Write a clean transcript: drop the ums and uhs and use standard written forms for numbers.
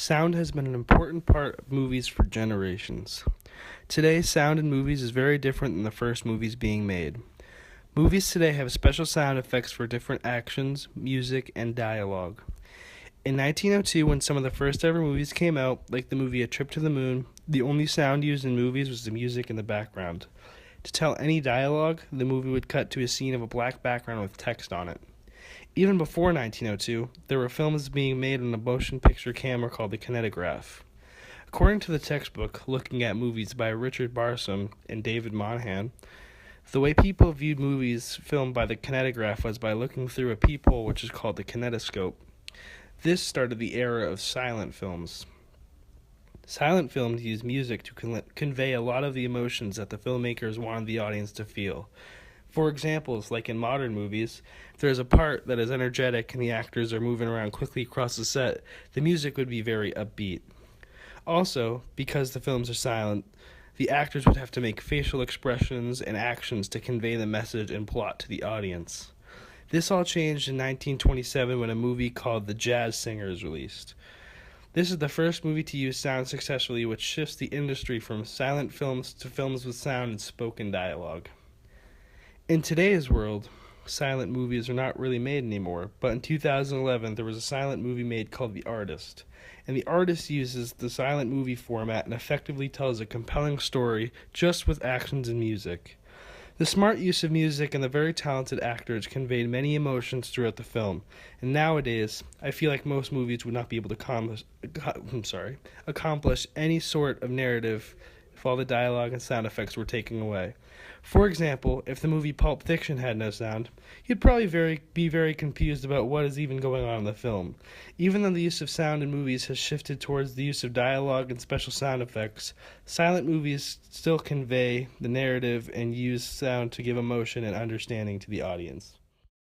Sound has been an important part of movies for generations. Today, sound in movies is very different than the first movies being made. Movies today have special sound effects for different actions, music, and dialogue. In 1902, when some of the first ever movies came out, like the movie A Trip to the Moon, the only sound used in movies was the music in the background. To tell any dialogue, the movie would cut to a scene of a black background with text on it. Even before 1902, there were films being made on a motion picture camera called the kinetograph. According to the textbook, Looking at Movies by Richard Barsom and David Monahan, the way people viewed movies filmed by the kinetograph was by looking through a peephole, which is called the kinetoscope. This started the era of silent films. Silent films use music to convey a lot of the emotions that the filmmakers wanted the audience to feel. For examples, like in modern movies, if there's a part that is energetic and the actors are moving around quickly across the set, the music would be very upbeat. Also, because the films are silent, the actors would have to make facial expressions and actions to convey the message and plot to the audience. This all changed in 1927 when a movie called The Jazz Singer is released. This is the first movie to use sound successfully, which shifts the industry from silent films to films with sound and spoken dialogue. In today's world, silent movies are not really made anymore, but in 2011 there was a silent movie made called The Artist, and The Artist uses the silent movie format and effectively tells a compelling story just with actions and music. The smart use of music and the very talented actors conveyed many emotions throughout the film, and nowadays I feel like most movies would not be able to accomplish any sort of narrative if all the dialogue and sound effects were taken away. For example, if the movie Pulp Fiction had no sound, you'd probably be very confused about what is even going on in the film. Even though the use of sound in movies has shifted towards the use of dialogue and special sound effects, silent movies still convey the narrative and use sound to give emotion and understanding to the audience.